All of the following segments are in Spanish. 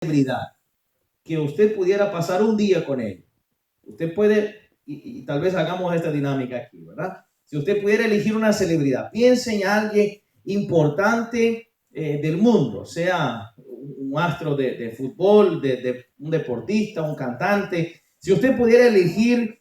celebridad que usted pudiera pasar un día con él. Usted puede, y tal vez hagamos esta dinámica aquí, ¿verdad? Si usted pudiera elegir una celebridad, piense en alguien importante del mundo, sea un astro de fútbol, de un deportista, un cantante. Si usted pudiera elegir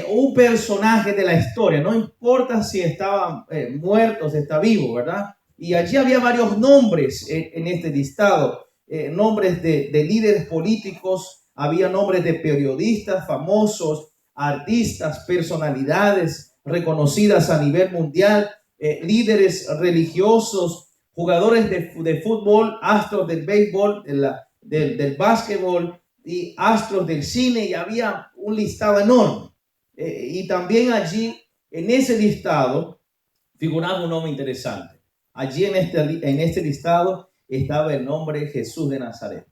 un personaje de la historia, no importa si estaba muerto, si está vivo, ¿verdad? Y allí había varios nombres en este listado, nombres de líderes políticos, había nombres de periodistas famosos, artistas, personalidades reconocidas a nivel mundial, líderes religiosos, jugadores de fútbol, astros del béisbol, del básquetbol y astros del cine, y había un listado enorme. Y también allí, en ese listado, figuraba un nombre interesante. Allí en este listado estaba el nombre Jesús de Nazaret,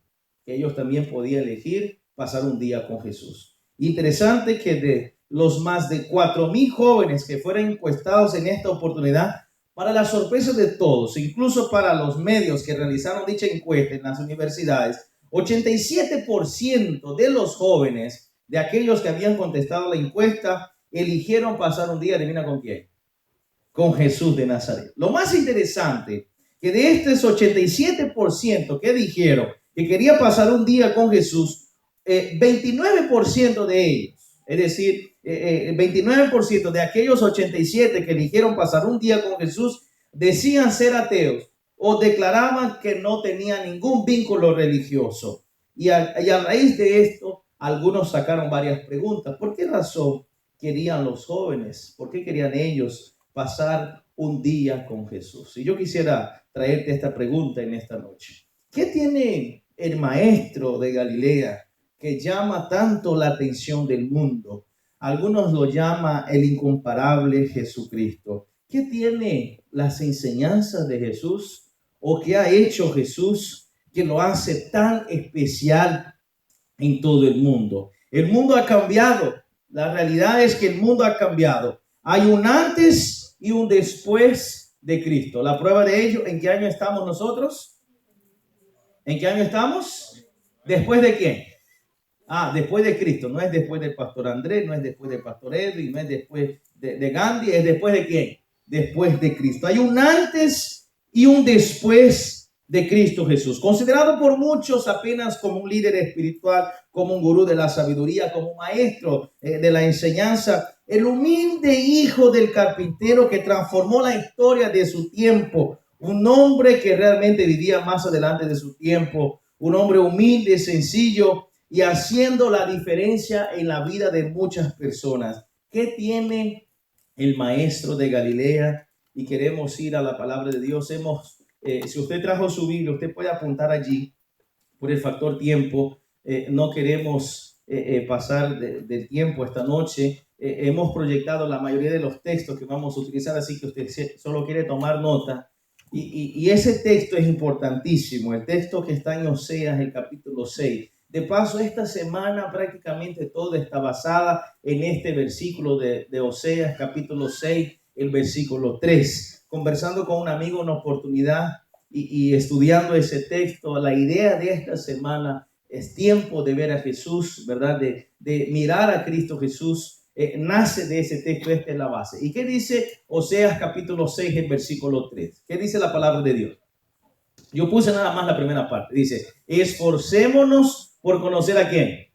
que ellos también podían elegir pasar un día con Jesús. Interesante que de los más de 4,000 jóvenes que fueron encuestados en esta oportunidad, para la sorpresa de todos, incluso para los medios que realizaron dicha encuesta en las universidades, 87% de los jóvenes, de aquellos que habían contestado la encuesta, eligieron pasar un día, adivina con quién, con Jesús de Nazaret. Lo más interesante, que de estos 87% que dijeron que quería pasar un día con Jesús, 29% de ellos, es decir, 29% de aquellos 87 que eligieron pasar un día con Jesús, decían ser ateos o declaraban que no tenían ningún vínculo religioso. Y a raíz de esto, algunos sacaron varias preguntas. ¿Por qué razón querían los jóvenes? ¿Por qué querían ellos pasar un día con Jesús? Y yo quisiera traerte esta pregunta en esta noche. ¿Qué tiene el maestro de Galilea que llama tanto la atención del mundo? Algunos lo llaman el incomparable Jesucristo. ¿Qué tiene las enseñanzas de Jesús o qué ha hecho Jesús que lo hace tan especial en todo el mundo? El mundo ha cambiado. La realidad es que el mundo ha cambiado. Hay un antes y un después de Cristo. La prueba de ello, ¿en qué año estamos nosotros? ¿En qué año estamos? ¿Después de quién? Después de Cristo. No es después del pastor Andrés, no es después del pastor Edwin, no es después de Gandhi, es después de quién? Después de Cristo. Hay un antes y un después de Cristo Jesús, considerado por muchos apenas como un líder espiritual, como un gurú de la sabiduría, como un maestro de la enseñanza, el humilde hijo del carpintero que transformó la historia de su tiempo, un hombre que realmente vivía más adelante de su tiempo, un hombre humilde, sencillo y haciendo la diferencia en la vida de muchas personas. ¿Qué tiene el maestro de Galilea? Y queremos ir a la palabra de Dios. Si usted trajo su Biblia, usted puede apuntar allí por el factor tiempo. No queremos pasar del tiempo esta noche. Hemos proyectado la mayoría de los textos que vamos a utilizar, así que usted solo quiere tomar nota. Y ese texto es importantísimo, el texto que está en Oseas, el capítulo 6. De paso, esta semana prácticamente todo está basada en este versículo de Oseas, capítulo 6, el versículo 3. Conversando con un amigo, una oportunidad y estudiando ese texto, la idea de esta semana es tiempo de ver a Jesús, ¿verdad? De mirar a Cristo Jesús. Nace de ese texto, esta es la base. ¿Y qué dice Oseas capítulo 6, el versículo 3? ¿Qué dice la palabra de Dios? Yo puse nada más la primera parte. Dice, esforcémonos por conocer a quién,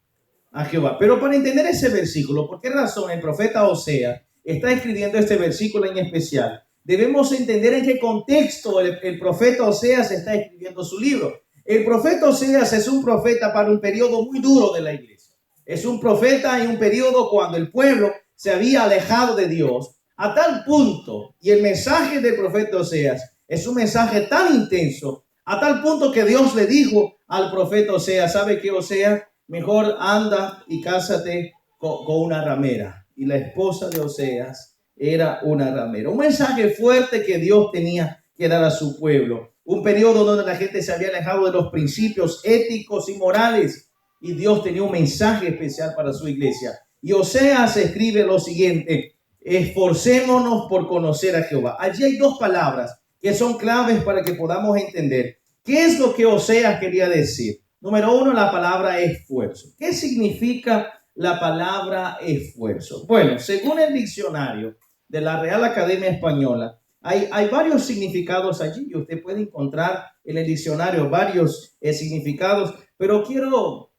a Jehová. Pero para entender ese versículo, ¿por qué razón el profeta Oseas está escribiendo este versículo en especial? Debemos entender en qué contexto el profeta Oseas está escribiendo su libro. El profeta Oseas es un profeta para un periodo muy duro de la iglesia. Es un profeta en un periodo cuando el pueblo se había alejado de Dios a tal punto, y el mensaje del profeta Oseas es un mensaje tan intenso, a tal punto que Dios le dijo al profeta Oseas, ¿sabe qué, Oseas? Mejor anda y cásate con una ramera. Y la esposa de Oseas era una ramera. Un mensaje fuerte que Dios tenía que dar a su pueblo. Un periodo donde la gente se había alejado de los principios éticos y morales. Y Dios tenía un mensaje especial para su iglesia. Y Oseas escribe lo siguiente: esforcémonos por conocer a Jehová. Allí hay dos palabras que son claves para que podamos entender qué es lo que Oseas quería decir. Número uno, la palabra esfuerzo. ¿Qué significa la palabra esfuerzo? Bueno, según el diccionario de la Real Academia Española, hay varios significados allí y usted puede encontrar en el diccionario varios significados, pero quiero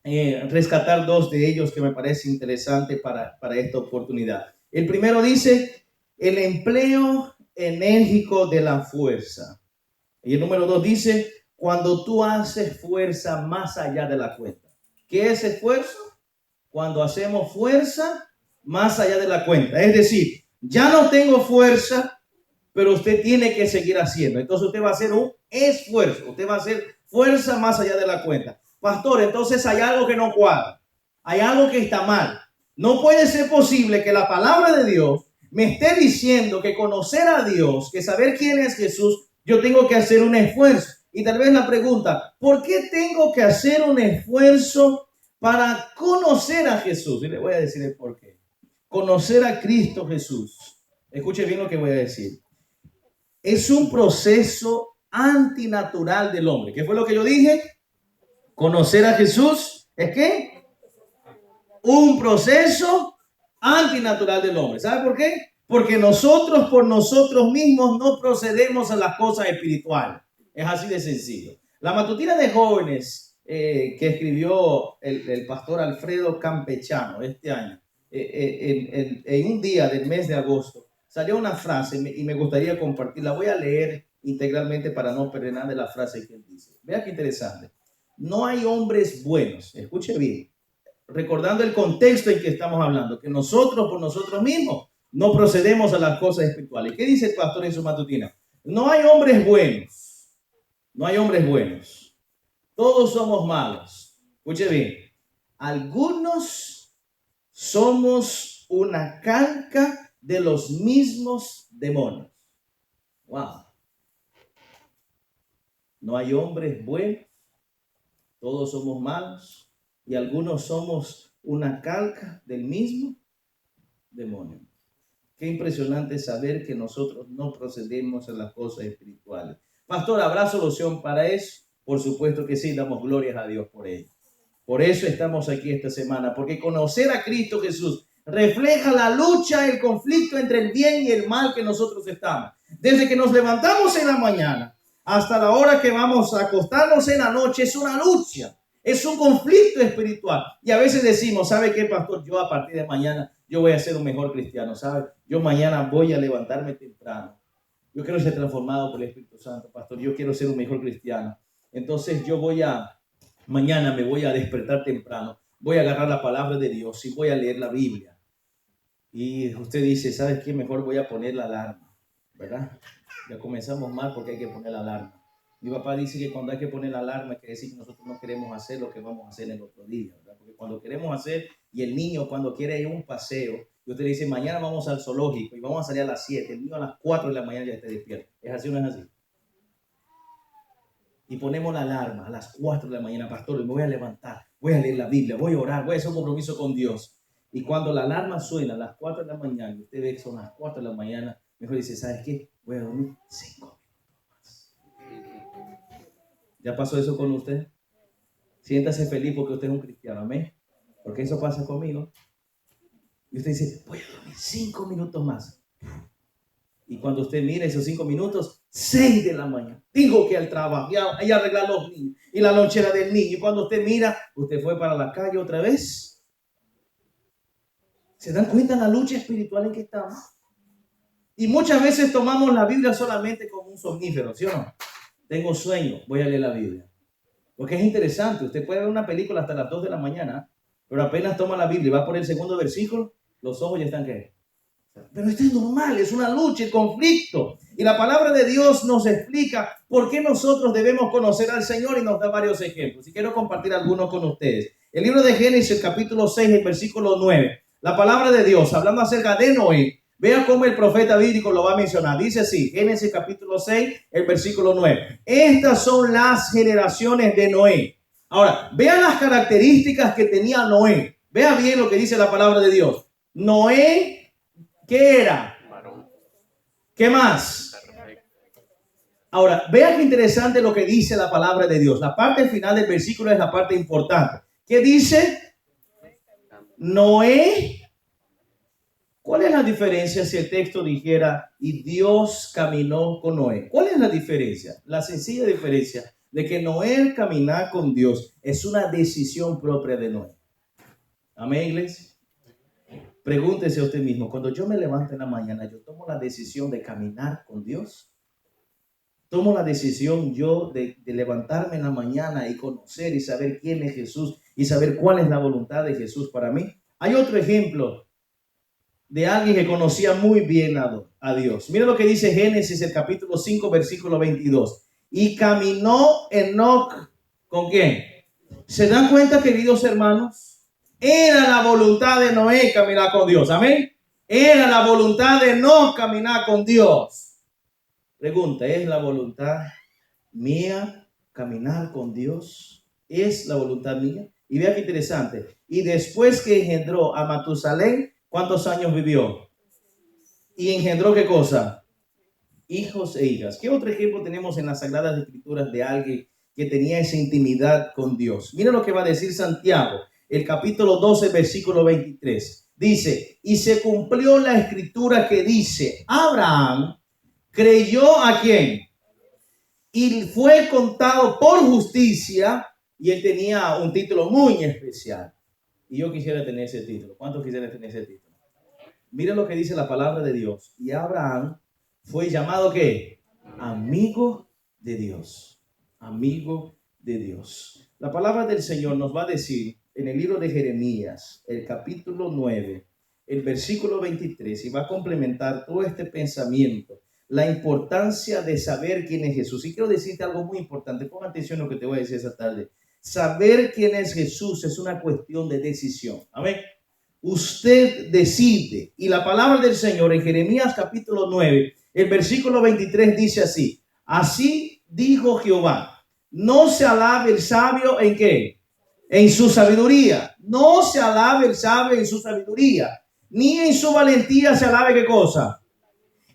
rescatar dos de ellos que me parece interesante para esta oportunidad. El primero dice, el empleo enérgico de la fuerza. Y el número dos dice, cuando tú haces fuerza más allá de la cuenta. ¿Qué es esfuerzo? Cuando hacemos fuerza más allá de la cuenta. Es decir, ya no tengo fuerza, pero usted tiene que seguir haciendo. Entonces usted va a hacer un esfuerzo. Usted va a hacer fuerza más allá de la cuenta. Pastor, entonces hay algo que no cuadra. Hay algo que está mal. No puede ser posible que la palabra de Dios me esté diciendo que conocer a Dios, que saber quién es Jesús, yo tengo que hacer un esfuerzo. Y tal vez la pregunta, ¿por qué tengo que hacer un esfuerzo para conocer a Jesús? Y le voy a decir el por qué. Conocer a Cristo Jesús. Escuche bien lo que voy a decir. Es un proceso antinatural del hombre. ¿Qué fue lo que yo dije? Conocer a Jesús es ¿qué? Un proceso antinatural del hombre. ¿Sabe por qué? Porque nosotros por nosotros mismos no procedemos a las cosas espirituales. Es así de sencillo. La matutina de jóvenes que escribió el pastor Alfredo Campechano este año, en un día del mes de agosto, salió una frase y me gustaría compartirla. Voy a leer integralmente para no perder nada de la frase que él dice. Vea qué interesante. No hay hombres buenos. Escuche bien. Recordando el contexto en que estamos hablando, que nosotros por nosotros mismos no procedemos a las cosas espirituales. ¿Qué dice el pastor en su matutina? No hay hombres buenos. No hay hombres buenos. Todos somos malos. Escuche bien. Algunos somos una calca de los mismos demonios. Wow. No hay hombres buenos. Todos somos malos. Y algunos somos una calca del mismo demonio. Qué impresionante saber que nosotros no procedemos a las cosas espirituales. Pastor, ¿habrá solución para eso? Por supuesto que sí, damos glorias a Dios por ello. Por eso estamos aquí esta semana, porque conocer a Cristo Jesús refleja la lucha, el conflicto entre el bien y el mal que nosotros estamos. Desde que nos levantamos en la mañana hasta la hora que vamos a acostarnos en la noche, es una lucha. Es un conflicto espiritual. Y a veces decimos, ¿sabe qué, pastor? Yo a partir de mañana, yo voy a ser un mejor cristiano, ¿sabe? Yo mañana voy a levantarme temprano. Yo quiero ser transformado por el Espíritu Santo, pastor. Yo quiero ser un mejor cristiano. Entonces mañana me voy a despertar temprano. Voy a agarrar la palabra de Dios y voy a leer la Biblia. Y usted dice, ¿sabes qué? Mejor voy a poner la alarma, ¿verdad? Ya comenzamos mal porque hay que poner la alarma. Mi papá dice que cuando hay que poner la alarma quiere decir que nosotros no queremos hacer lo que vamos a hacer el otro día, ¿verdad? Porque cuando queremos hacer, y el niño cuando quiere ir a un paseo, y usted le dice, mañana vamos al zoológico y vamos a salir a las 7, el niño a las 4 de la mañana ya está despierto. ¿Es así o no es así? Y ponemos la alarma a las 4 de la mañana, pastor, me voy a levantar, voy a leer la Biblia, voy a orar, voy a hacer un compromiso con Dios. Y cuando la alarma suena a las 4 de la mañana, y usted ve que son las 4 de la mañana, mejor dice, ¿sabes qué? Voy a dormir 5. ¿Ya pasó eso con usted? Siéntase feliz porque usted es un cristiano, amén. Porque eso pasa conmigo. Y usted dice, voy a dormir 5 minutos más. Y cuando usted mira esos 5 minutos, 6 de la mañana. Tengo que ir al trabajo y arreglar los niños. Y la lonchera del niño. Y cuando usted mira, usted fue para la calle otra vez. ¿Se dan cuenta de la lucha espiritual en que estamos? Y muchas veces tomamos la Biblia solamente como un somnífero, ¿sí o no? Tengo sueño, voy a leer la Biblia. Porque es interesante, usted puede ver una película hasta las 2 de la mañana, pero apenas toma la Biblia y va por el segundo versículo, los ojos ya están ¿qué? Pero esto es normal, es una lucha, el conflicto. Y la palabra de Dios nos explica por qué nosotros debemos conocer al Señor y nos da varios ejemplos. Y quiero compartir algunos con ustedes. El libro de Génesis, capítulo 6, el versículo 9. La palabra de Dios, hablando acerca de Noé, vea cómo el profeta bíblico lo va a mencionar. Dice así, Génesis capítulo 6, el versículo 9. Estas son las generaciones de Noé. Ahora, vea las características que tenía Noé. Vea bien lo que dice la palabra de Dios. Noé, ¿qué era? ¿Qué más? Ahora, vea qué interesante lo que dice la palabra de Dios. La parte final del versículo es la parte importante. ¿Qué dice? Noé. ¿Cuál es la diferencia si el texto dijera y Dios caminó con Noé? ¿Cuál es la diferencia? La sencilla diferencia de que Noé caminar con Dios es una decisión propia de Noé. Amén, iglesia. Pregúntese a usted mismo, cuando yo me levanto en la mañana, yo tomo la decisión de caminar con Dios. Tomo la decisión yo de levantarme en la mañana y conocer y saber quién es Jesús y saber cuál es la voluntad de Jesús para mí. Hay otro ejemplo de alguien que conocía muy bien a Dios. Mira lo que dice Génesis, el capítulo 5, versículo 22. Y caminó Enoc, ¿con quién? ¿Se dan cuenta, queridos hermanos? Era la voluntad de Noé caminar con Dios. Amén. Era la voluntad de Enoc caminar con Dios. Pregunta, ¿es la voluntad mía caminar con Dios? ¿Es la voluntad mía? Y vea qué interesante. Y después que engendró a Matusalén, ¿cuántos años vivió? Y engendró ¿qué cosa? Hijos e hijas. ¿Qué otro ejemplo tenemos en las Sagradas Escrituras de alguien que tenía esa intimidad con Dios? Mira lo que va a decir Santiago, el capítulo 12, versículo 23. Dice, y se cumplió la escritura que dice, Abraham creyó ¿a quién? Y fue contado por justicia, y él tenía un título muy especial. Y yo quisiera tener ese título. ¿Cuántos quisieran tener ese título? Mira lo que dice la palabra de Dios. Y Abraham fue llamado ¿qué? Amigo de Dios. Amigo de Dios. La palabra del Señor nos va a decir en el libro de Jeremías, el capítulo 9, el versículo 23, y va a complementar todo este pensamiento, la importancia de saber quién es Jesús. Y quiero decirte algo muy importante. Pon atención a lo que te voy a decir esta tarde. Saber quién es Jesús es una cuestión de decisión. Amén. Usted decide. Y la palabra del Señor en Jeremías capítulo 9, el versículo 23 dice así. Así dijo Jehová, no se alabe el sabio ¿en qué? En su sabiduría. No se alabe el sabio en su sabiduría, ni en su valentía se alabe ¿qué cosa?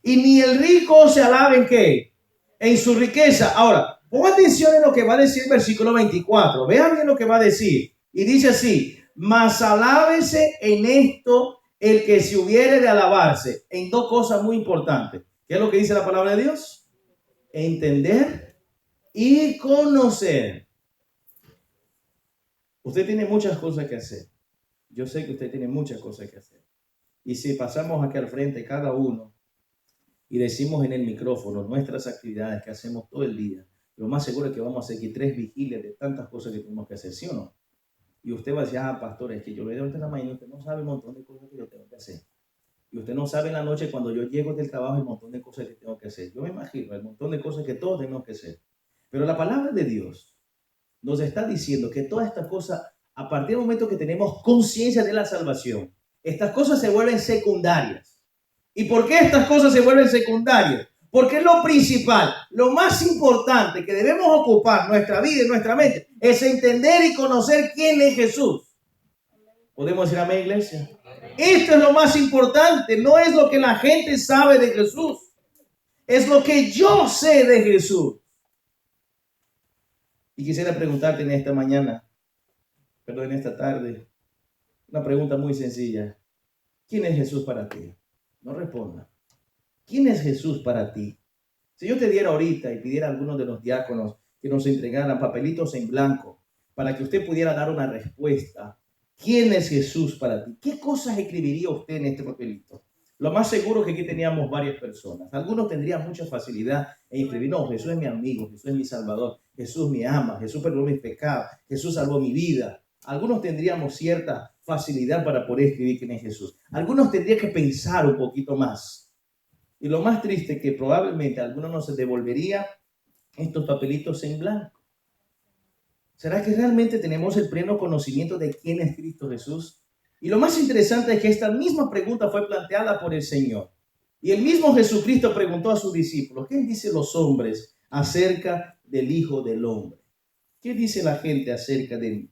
Y ni el rico se alabe ¿en qué? En su riqueza. Ahora, ponga atención en lo que va a decir el versículo 24. Vean bien lo que va a decir. Y dice así, mas alábese en esto el que se hubiere de alabarse. En dos cosas muy importantes. ¿Qué es lo que dice la palabra de Dios? Entender y conocer. Usted tiene muchas cosas que hacer. Yo sé que usted tiene muchas cosas que hacer. Y si pasamos aquí al frente cada uno y decimos en el micrófono nuestras actividades que hacemos todo el día, lo más seguro es que vamos a hacer aquí 3 vigilias de tantas cosas que tenemos que hacer, ¿sí o no? Y usted va a decir, pastor, es que yo le doy en la mañana, usted no sabe un montón de cosas que yo tengo que hacer. Y usted no sabe en la noche cuando yo llego del trabajo el montón de cosas que tengo que hacer. Yo me imagino el montón de cosas que todos tenemos que hacer. Pero la palabra de Dios nos está diciendo que todas estas cosas, a partir del momento que tenemos conciencia de la salvación, estas cosas se vuelven secundarias. ¿Y por qué estas cosas se vuelven secundarias? Porque es lo principal, lo más importante que debemos ocupar nuestra vida y nuestra mente es entender y conocer quién es Jesús. ¿Podemos decir amén, iglesia? Esto es lo más importante, no es lo que la gente sabe de Jesús, es lo que yo sé de Jesús. Y quisiera preguntarte en esta mañana, perdón, en esta tarde, una pregunta muy sencilla. ¿Quién es Jesús para ti? No responda. ¿Quién es Jesús para ti? Si yo te diera ahorita y pidiera a algunos de los diáconos que nos entregaran papelitos en blanco para que usted pudiera dar una respuesta, ¿quién es Jesús para ti? ¿Qué cosas escribiría usted en este papelito? Lo más seguro es que aquí teníamos varias personas. Algunos tendrían mucha facilidad en escribir, no, Jesús es mi amigo, Jesús es mi salvador, Jesús me ama, Jesús perdonó mis pecados, Jesús salvó mi vida. Algunos tendríamos cierta facilidad para poder escribir quién es Jesús. Algunos tendrían que pensar un poquito más. Y lo más triste es que probablemente a algunos no se devolvería estos papelitos en blanco. ¿Será que realmente tenemos el pleno conocimiento de quién es Cristo Jesús? Y lo más interesante es que esta misma pregunta fue planteada por el Señor. Y el mismo Jesucristo preguntó a sus discípulos, ¿qué dicen los hombres acerca del Hijo del Hombre? ¿Qué dice la gente acerca de mí?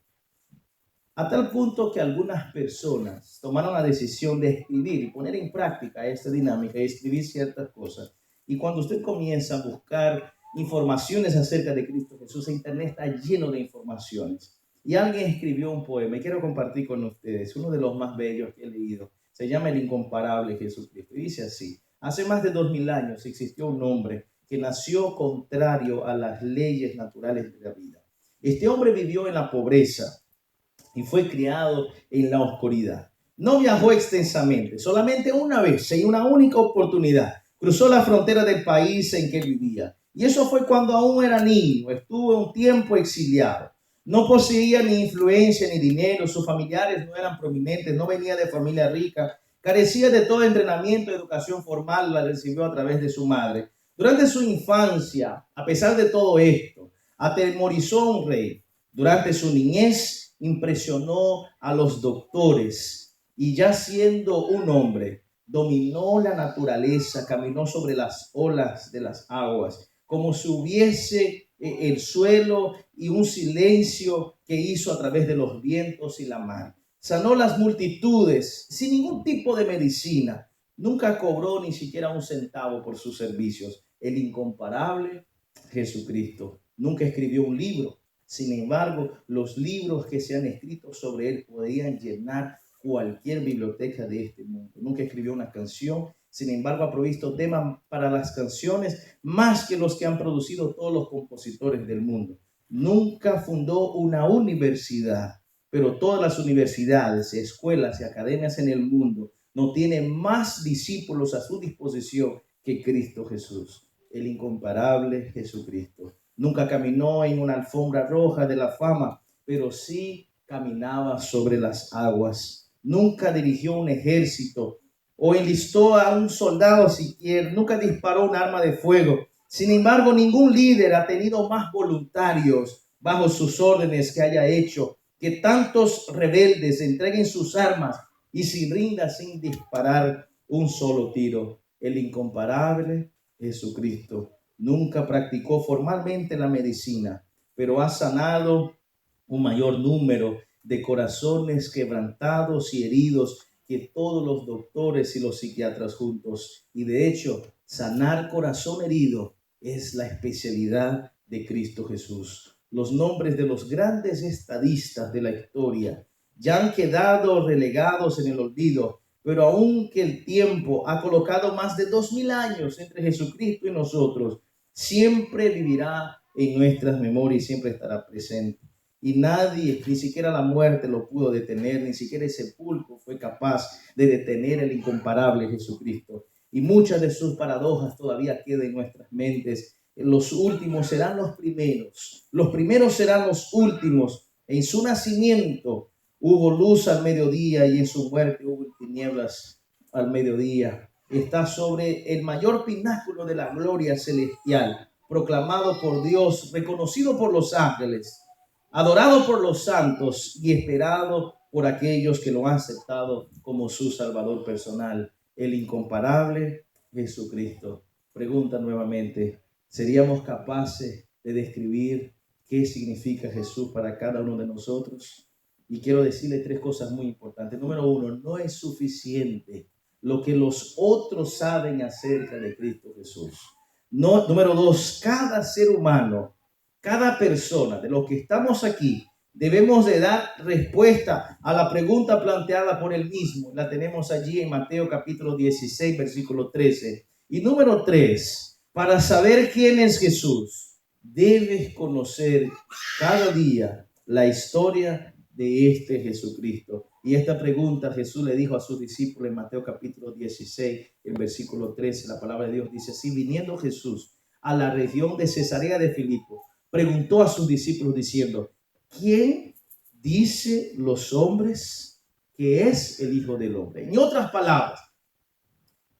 A tal punto que algunas personas tomaron la decisión de escribir y poner en práctica esta dinámica y escribir ciertas cosas. Y cuando usted comienza a buscar informaciones acerca de Cristo Jesús. El Internet está lleno de informaciones. Y alguien escribió un poema y quiero compartir con ustedes, uno de los más bellos que he leído. Se llama El incomparable Jesucristo. Y dice así: hace más de 2000 años existió un hombre que nació contrario a las leyes naturales de la vida. Este hombre vivió en la pobreza y fue criado en la oscuridad. No viajó extensamente, solamente una vez, en una única oportunidad, cruzó la frontera del país en que vivía. Y eso fue cuando aún era niño, estuvo un tiempo exiliado. No poseía ni influencia ni dinero, sus familiares no eran prominentes, no venía de familia rica, carecía de todo entrenamiento, educación formal, la recibió a través de su madre. Durante su infancia, a pesar de todo esto, atemorizó a un rey. Durante su niñez, impresionó a los doctores y ya siendo un hombre, dominó la naturaleza, caminó sobre las olas de las aguas, como si hubiese el suelo y un silencio que hizo a través de los vientos y la mar. Sanó las multitudes sin ningún tipo de medicina. Nunca cobró ni siquiera un centavo por sus servicios. El incomparable Jesucristo. Nunca escribió un libro. Sin embargo, los libros que se han escrito sobre él podrían llenar cualquier biblioteca de este mundo. Nunca escribió una canción. Sin embargo, ha provisto temas para las canciones más que los que han producido todos los compositores del mundo. Nunca fundó una universidad, pero todas las universidades, escuelas y academias en el mundo no tienen más discípulos a su disposición que Cristo Jesús, el incomparable Jesucristo. Nunca caminó en una alfombra roja de la fama, pero sí caminaba sobre las aguas. Nunca dirigió un ejército o enlistó a un soldado siquiera, nunca disparó un arma de fuego. Sin embargo, ningún líder ha tenido más voluntarios bajo sus órdenes que haya hecho que tantos rebeldes entreguen sus armas y se rindan sin disparar un solo tiro. El incomparable Jesucristo nunca practicó formalmente la medicina, pero ha sanado un mayor número de corazones quebrantados y heridos que todos los doctores y los psiquiatras juntos. Y de hecho, sanar corazón herido es la especialidad de Cristo Jesús. Los nombres de los grandes estadistas de la historia ya han quedado relegados en el olvido, pero aunque el tiempo ha colocado más de 2000 años entre Jesucristo y nosotros, siempre vivirá en nuestras memorias y siempre estará presente. Y nadie, ni siquiera la muerte lo pudo detener, ni siquiera el sepulcro fue capaz de detener el incomparable Jesucristo. Y muchas de sus paradojas todavía quedan en nuestras mentes. Los últimos serán los primeros serán los últimos. En su nacimiento hubo luz al mediodía y en su muerte hubo tinieblas al mediodía. Está sobre el mayor pináculo de la gloria celestial, proclamado por Dios, reconocido por los ángeles, adorado por los santos y esperado por aquellos que lo han aceptado como su Salvador personal, el incomparable Jesucristo. Pregunta nuevamente, ¿seríamos capaces de describir qué significa Jesús para cada uno de nosotros? Y quiero decirle tres cosas muy importantes. Número uno, no es suficiente lo que los otros saben acerca de Cristo Jesús. No, número dos, cada ser humano, cada persona de los que estamos aquí, debemos de dar respuesta a la pregunta planteada por él mismo. La tenemos allí en Mateo capítulo 16, versículo 13. Y número 3, para saber quién es Jesús, debes conocer cada día la historia de este Jesucristo. Y esta pregunta Jesús le dijo a sus discípulos en Mateo capítulo 16, el versículo 13. La palabra de Dios dice así: viniendo Jesús a la región de Cesarea de Filipo, preguntó a sus discípulos diciendo: ¿quién dice los hombres que es el Hijo del Hombre? En otras palabras,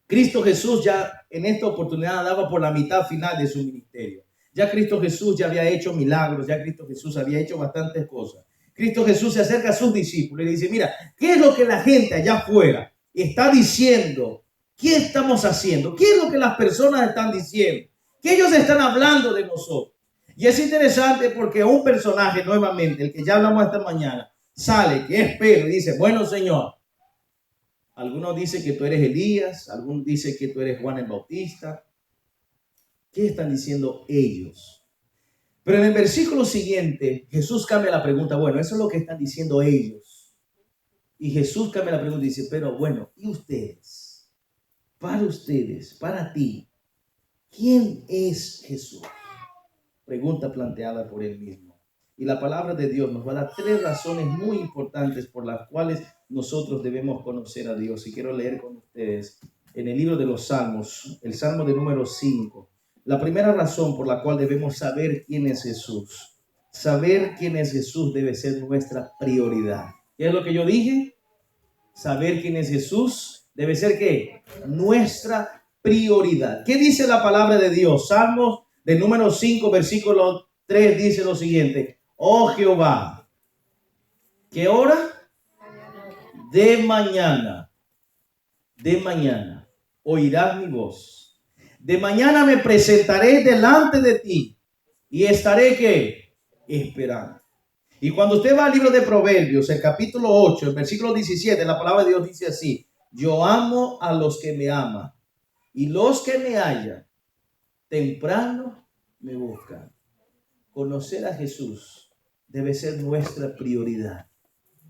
Cristo Jesús ya en esta oportunidad daba por la mitad final de su ministerio. Ya Cristo Jesús ya había hecho milagros, ya Cristo Jesús había hecho bastantes cosas. Cristo Jesús se acerca a sus discípulos y le dice: mira, ¿qué es lo que la gente allá afuera está diciendo? ¿Qué estamos haciendo? ¿Qué es lo que las personas están diciendo? ¿Qué ellos están hablando de nosotros? Y es interesante porque un personaje, nuevamente, el que ya hablamos esta mañana, sale, que es Pedro, y dice: bueno, Señor, algunos dicen que tú eres Elías, algunos dicen que tú eres Juan el Bautista. ¿Qué están diciendo ellos? Pero en el versículo siguiente, Jesús cambia la pregunta. Bueno, eso es lo que están diciendo ellos. Y Jesús cambia la pregunta y dice, pero bueno, ¿y ustedes? Para ustedes, para ti, ¿quién es Jesús? Pregunta planteada por él mismo. Y la palabra de Dios nos va a dar 3 razones muy importantes por las cuales nosotros debemos conocer a Dios. Y quiero leer con ustedes en el libro de los Salmos, el Salmo de número 5. La primera razón por la cual debemos saber quién es Jesús. Saber quién es Jesús debe ser nuestra prioridad. ¿Qué es lo que yo dije? Saber quién es Jesús debe ser ¿qué? Nuestra prioridad. ¿Qué dice la palabra de Dios? Salmos del número 5, versículo 3 dice lo siguiente. Oh Jehová, ¿qué hora? De mañana, oirás mi voz. De mañana me presentaré delante de ti y estaré ¿qué? Esperando. Y cuando usted va al libro de Proverbios, el capítulo 8, el versículo 17, la palabra de Dios dice así: yo amo a los que me aman, y los que me hallan, temprano me buscan. Conocer a Jesús debe ser nuestra prioridad,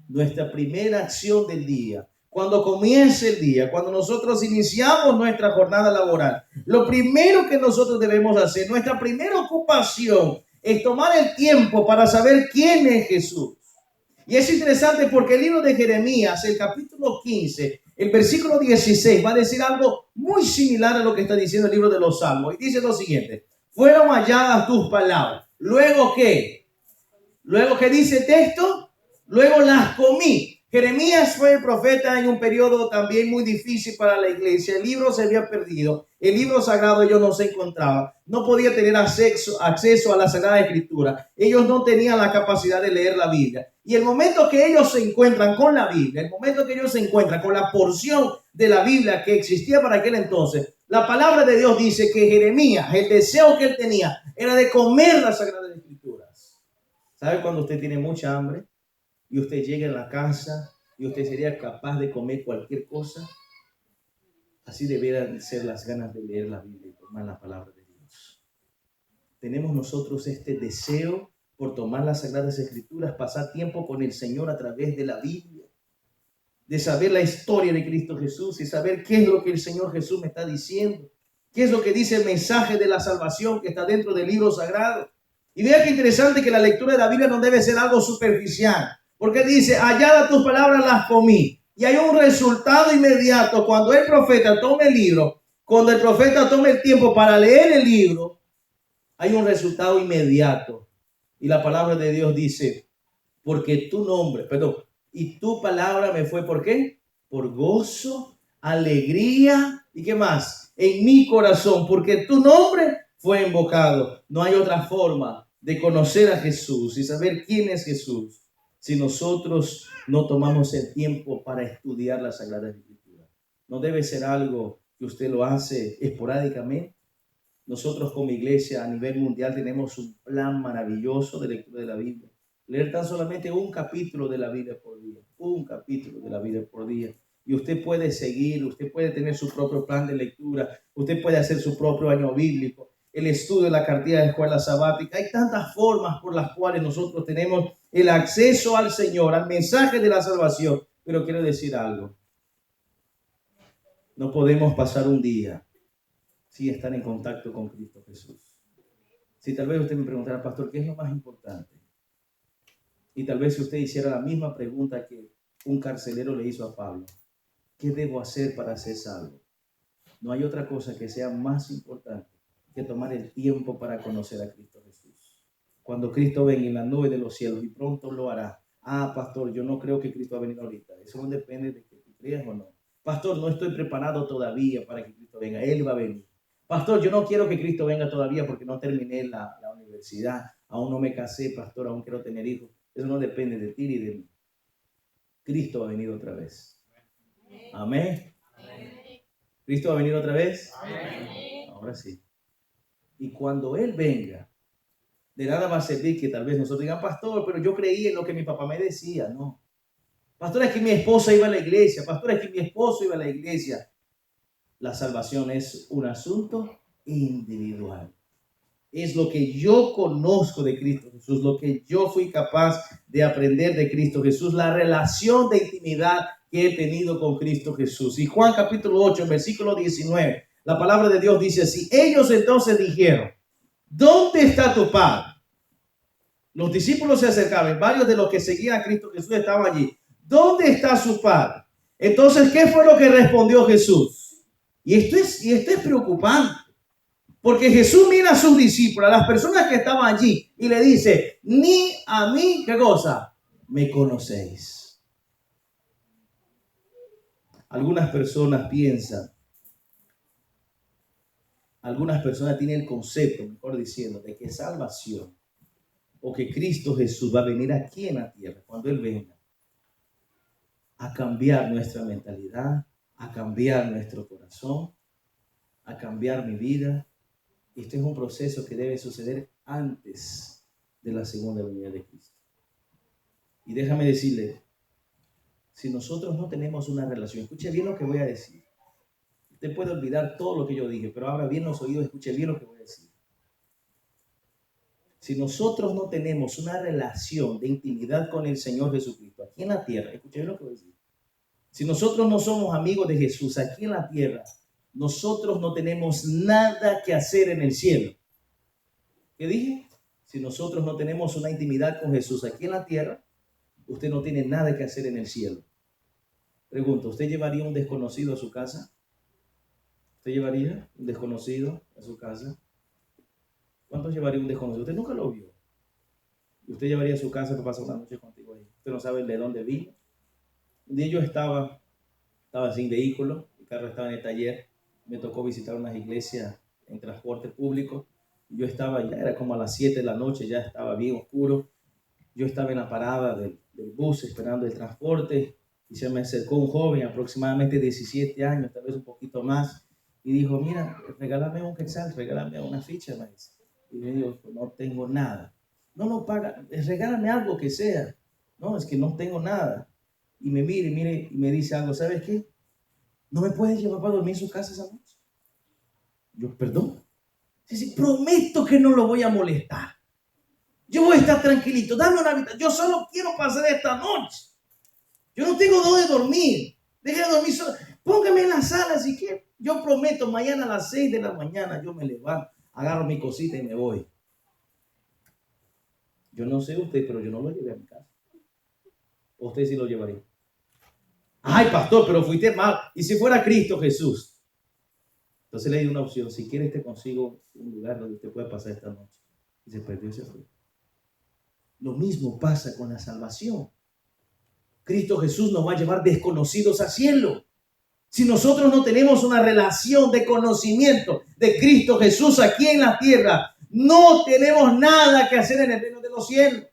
nuestra primera acción del día. Cuando comience el día, cuando nosotros iniciamos nuestra jornada laboral, lo primero que nosotros debemos hacer, nuestra primera ocupación, es tomar el tiempo para saber quién es Jesús. Y es interesante porque el libro de Jeremías, el capítulo 15, el versículo 16, va a decir algo muy similar a lo que está diciendo el libro de los Salmos. Y dice lo siguiente: fueron halladas tus palabras. ¿Luego qué? ¿Luego qué dice el texto? Luego las comí. Jeremías fue el profeta en un periodo también muy difícil para la iglesia. El libro se había perdido. El libro sagrado ellos no se encontraban. No podía tener acceso a la Sagrada Escritura. Ellos no tenían la capacidad de leer la Biblia. Y el momento que ellos se encuentran con la Biblia, el momento que ellos se encuentran con la porción de la Biblia que existía para aquel entonces, la palabra de Dios dice que Jeremías, el deseo que él tenía era de comer la Sagrada Escritura. ¿Sabe cuando usted tiene mucha hambre y usted llega a la casa y usted sería capaz de comer cualquier cosa? Así deberían ser las ganas de leer la Biblia y tomar la palabra de Dios. Tenemos nosotros este deseo por tomar las Sagradas Escrituras, pasar tiempo con el Señor a través de la Biblia, de saber la historia de Cristo Jesús y saber qué es lo que el Señor Jesús me está diciendo, qué es lo que dice el mensaje de la salvación que está dentro del libro sagrado. Y vea qué interesante que la lectura de la Biblia no debe ser algo superficial, porque dice, halladas tus palabras las comí. Y hay un resultado inmediato cuando el profeta toma el libro, cuando el profeta toma el tiempo para leer el libro, hay un resultado inmediato. Y la palabra de Dios dice, porque tu nombre, perdón, y tu palabra me fue, ¿por qué? Por gozo, alegría, ¿y qué más? En mi corazón, porque tu nombre fue invocado. No hay otra forma de conocer a Jesús y saber quién es Jesús si nosotros no tomamos el tiempo para estudiar la Sagrada Escritura. No debe ser algo que usted lo hace esporádicamente. Nosotros como iglesia a nivel mundial tenemos un plan maravilloso de lectura de la Biblia. Leer tan solamente un capítulo de la Biblia por día. Un capítulo de la Biblia por día. Y usted puede seguir, usted puede tener su propio plan de lectura, usted puede hacer su propio año bíblico, el estudio de la cartilla de escuela sabática. Hay tantas formas por las cuales nosotros tenemos el acceso al Señor, al mensaje de la salvación. Pero quiero decir algo. No podemos pasar un día sin estar en contacto con Cristo Jesús. Si tal vez usted me preguntara, pastor, ¿qué es lo más importante? Y tal vez si usted hiciera la misma pregunta que un carcelero le hizo a Pablo, ¿qué debo hacer para ser salvo? No hay otra cosa que sea más importante que tomar el tiempo para conocer a Cristo Jesús. Cuando Cristo venga en la nube de los cielos, y pronto lo hará. Ah, pastor, yo no creo que Cristo va a venir ahorita. Eso no depende de que tú creas o no. Pastor, no estoy preparado todavía para que Cristo venga. Él va a venir. Pastor, yo no quiero que Cristo venga todavía porque no terminé la universidad. Aún no me casé, pastor, aún quiero tener hijos. Eso no depende de ti ni de mí. Cristo va a venir otra vez. Amén. ¿Cristo va a venir otra vez? Amén. Ahora sí. Y cuando Él venga, de nada va a servir que tal vez nosotros digan, pastor, pero yo creí en lo que mi papá me decía. No. Pastor, es que mi esposa iba a la iglesia. Pastor, es que mi esposo iba a la iglesia. La salvación es un asunto individual. Es lo que yo conozco de Cristo Jesús, lo que yo fui capaz de aprender de Cristo Jesús, la relación de intimidad que he tenido con Cristo Jesús. Y Juan capítulo 8, versículo 19, la palabra de Dios dice así: ellos entonces dijeron, ¿dónde está tu Padre? Los discípulos se acercaban, varios de los que seguían a Cristo Jesús estaban allí. ¿Dónde está su Padre? Entonces, ¿qué fue lo que respondió Jesús? Y esto es preocupante. Porque Jesús mira a sus discípulos, a las personas que estaban allí, y le dice, ni a mí, ¿qué cosa? Me conocéis. Algunas personas piensan, algunas personas tienen el concepto, mejor diciendo, de que salvación o que Cristo Jesús va a venir aquí en la tierra, cuando Él venga, a cambiar nuestra mentalidad, a cambiar nuestro corazón, a cambiar mi vida. Este es un proceso que debe suceder antes de la segunda venida de Cristo. Y déjame decirle, si nosotros no tenemos una relación, escuche bien lo que voy a decir. Usted puede olvidar todo lo que yo dije, pero abra bien los oídos, escuche bien lo que voy a decir. Si nosotros no tenemos una relación de intimidad con el Señor Jesucristo aquí en la tierra, escuche bien lo que voy a decir. Si nosotros no somos amigos de Jesús aquí en la tierra, nosotros no tenemos nada que hacer en el cielo. ¿Qué dije? Si nosotros no tenemos una intimidad con Jesús aquí en la tierra, usted no tiene nada que hacer en el cielo. Pregunto, ¿usted llevaría un desconocido a su casa? ¿Usted llevaría un desconocido a su casa? ¿Cuántos llevaría un desconocido? Usted nunca lo vio. ¿Usted llevaría a su casa para pasar una noche contigo ahí? Usted no sabe de dónde vino. Un día yo estaba sin vehículo, mi carro estaba en el taller. Me tocó visitar unas iglesias en transporte público. Yo estaba, ya era como a las 7 de la noche, ya estaba bien oscuro. Yo estaba en la parada del bus esperando el transporte y se me acercó un joven, aproximadamente 17 años, tal vez un poquito más, y dijo, mira, regálame un quetzal, regálame una ficha, me dice. Y me dijo, no tengo nada. No paga, regálame algo que sea. No, es que no tengo nada. Y me mire y me dice algo, ¿sabes qué? ¿No me puedes llevar para dormir en su casa esa noche? Yo, perdón. Sí, prometo que no lo voy a molestar. Yo voy a estar tranquilito. Dame una habitación. Yo solo quiero pasar esta noche. Yo no tengo dónde dormir. Deje de dormir solo. Póngame en la sala si quiere. Yo prometo, mañana a las 6 de la mañana yo me levanto, agarro mi cosita y me voy. Yo no sé usted, pero yo no lo llevé a mi casa. Usted sí lo llevaría. Ay, pastor, pero fuiste mal. ¿Y si fuera Cristo Jesús? Entonces le di una opción. Si quieres te consigo un lugar donde usted pueda pasar esta noche. Y se perdió y se fue. Lo mismo pasa con la salvación. Cristo Jesús nos va a llevar desconocidos al cielo. Si nosotros no tenemos una relación de conocimiento de Cristo Jesús aquí en la tierra, no tenemos nada que hacer en el reino de los cielos.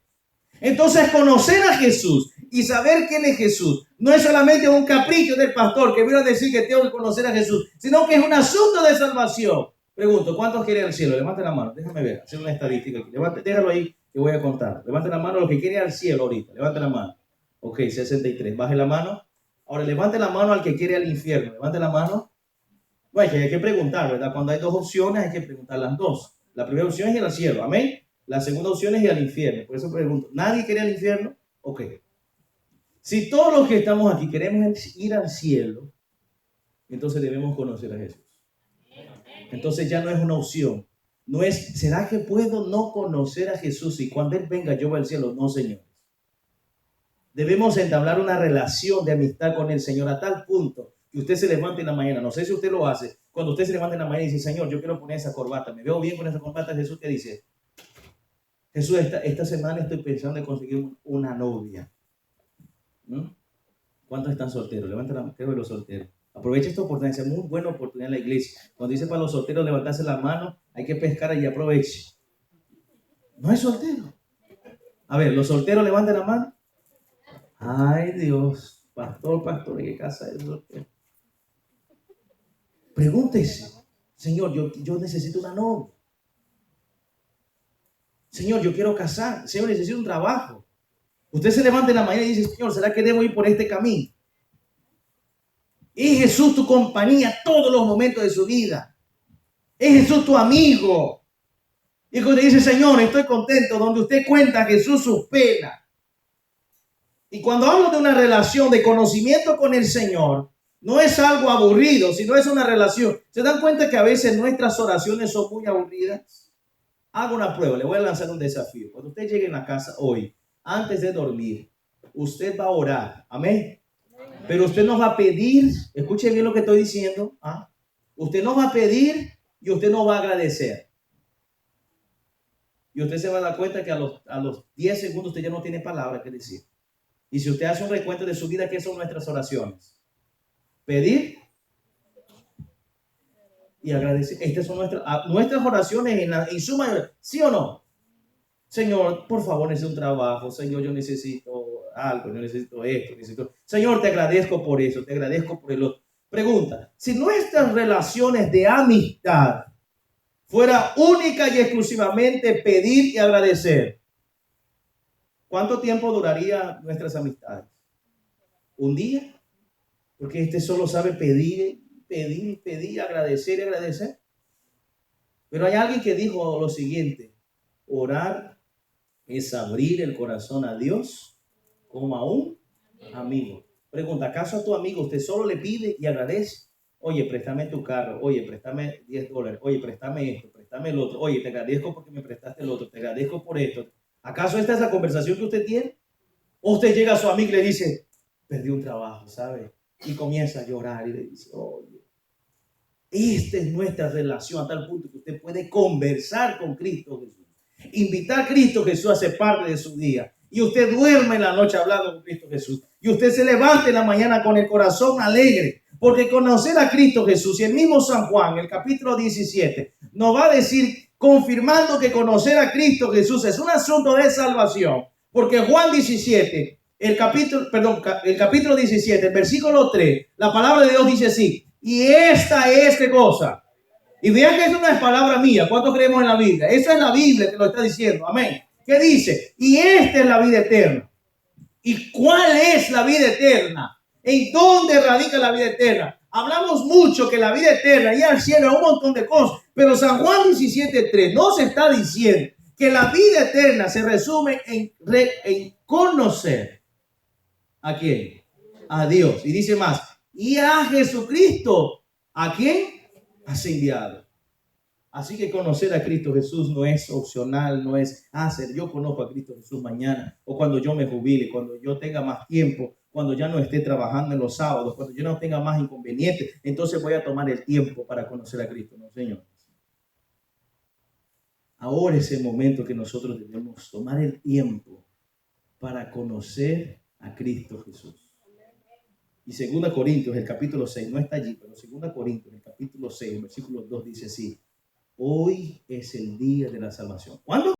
Entonces, conocer a Jesús y saber quién es Jesús no es solamente un capricho del pastor que vino a decir que tengo que conocer a Jesús, sino que es un asunto de salvación. Pregunto, ¿cuántos quieren ir al cielo? Levanten la mano, déjame ver, hacer una estadística aquí. Déjalo ahí que voy a contar. Levanten la mano los que quieren ir al cielo ahorita. Levanten la mano. Ok, 63. Baje la mano. Ahora levante la mano al que quiere ir al infierno. Levante la mano. Bueno, hay que preguntar, ¿verdad? Cuando hay dos opciones hay que preguntar las dos. La primera opción es ir al cielo, amén. La segunda opción es ir al infierno. Por eso pregunto, ¿nadie quiere ir al infierno? Ok. Si todos los que estamos aquí queremos ir al cielo, entonces debemos conocer a Jesús. Entonces ya no es una opción. No es, ¿será que puedo no conocer a Jesús y cuando Él venga yo voy al cielo? No, señores. Debemos entablar una relación de amistad con el Señor a tal punto que usted se levante en la mañana. No sé si usted lo hace. Cuando usted se levanta en la mañana y dice, Señor, yo quiero poner esa corbata. Me veo bien con esa corbata. Jesús te dice, Jesús, esta semana estoy pensando en conseguir una novia. ¿No? ¿Cuántos están solteros? Levanten la mano, quiero ver los solteros. Aprovecha esta oportunidad, es muy buena oportunidad en la iglesia. Cuando dice para los solteros levantarse la mano, hay que pescar y aproveche. No hay soltero. A ver, los solteros levanten la mano. Ay, Dios, pastor, ¿en qué casa es soltero? Pregúntese, Señor, yo necesito una novia. Señor, yo quiero casar. Señor, necesito un trabajo. Usted se levanta en la mañana y dice, Señor, ¿será que debo ir por este camino? Es Jesús tu compañía todos los momentos de su vida. Es Jesús tu amigo. Y cuando dice, Señor, estoy contento, donde usted cuenta a Jesús sus penas. Y cuando hablo de una relación de conocimiento con el Señor, no es algo aburrido, sino es una relación. ¿Se dan cuenta que a veces nuestras oraciones son muy aburridas? Hago una prueba, le voy a lanzar un desafío. Cuando usted llegue a la casa hoy, antes de dormir, usted va a orar. Amén. Pero usted no va a pedir, escuche bien lo que estoy diciendo. ¿Ah? Usted no va a pedir y usted no va a agradecer. Y usted se va a dar cuenta que a los 10 segundos usted ya no tiene palabras que decir. Y si usted hace un recuento de su vida, ¿qué son nuestras oraciones? Pedir y agradecer. Estas son nuestras oraciones en su mayoría. ¿Sí o no? Señor, por favor, necesito un trabajo. Señor, yo necesito algo. Yo necesito esto. Señor, te agradezco por eso. Te agradezco por el otro. Pregunta, si nuestras relaciones de amistad fuera única y exclusivamente pedir y agradecer, ¿cuánto tiempo duraría nuestras amistades? ¿Un día? Porque este solo sabe pedir, agradecer y agradecer. Pero hay alguien que dijo lo siguiente: orar es abrir el corazón a Dios como a un amigo. Pregunta, ¿acaso a tu amigo usted solo le pide y agradece? Oye, préstame tu carro. Oye, préstame $10. Oye, préstame esto, préstame el otro. Oye, te agradezco porque me prestaste el otro. Te agradezco por esto. ¿Acaso esta es la conversación que usted tiene? O usted llega a su amigo y le dice, perdí un trabajo, ¿sabe? Y comienza a llorar y le dice, oye, esta es nuestra relación a tal punto que usted puede conversar con Cristo Jesús. Invitar a Cristo Jesús a ser parte de su día. Y usted duerme en la noche hablando con Cristo Jesús. Y usted se levanta en la mañana con el corazón alegre. Porque conocer a Cristo Jesús, y el mismo San Juan, el capítulo 17, nos va a decir, confirmando que conocer a Cristo Jesús es un asunto de salvación. Porque Juan 17, el capítulo 17, el versículo 3, la palabra de Dios dice así, y esta es qué cosa. Y vean que eso no es palabra mía. ¿Cuántos creemos en la Biblia? Esa es la Biblia que lo está diciendo. Amén. ¿Qué dice? Y esta es la vida eterna. ¿Y cuál es la vida eterna? ¿En dónde radica la vida eterna? Hablamos mucho que la vida eterna y al cielo, un montón de cosas. Pero San Juan 17:3 nos está diciendo que la vida eterna se resume en conocer. ¿A quién? A Dios. Y dice más. Y a Jesucristo. ¿A quién? Has enviado. Así que conocer a Cristo Jesús no es opcional, no es hacer. Yo conozco a Cristo Jesús mañana o cuando yo me jubile, cuando yo tenga más tiempo, cuando ya no esté trabajando en los sábados, cuando yo no tenga más inconvenientes, entonces voy a tomar el tiempo para conocer a Cristo. No, Señor. Ahora es el momento que nosotros debemos tomar el tiempo para conocer a Cristo Jesús. Y 2 Corintios, el capítulo 6, no está allí, pero 2 Corintios, el capítulo 6, el versículo 2 dice así: hoy es el día de la salvación. ¿Cuándo?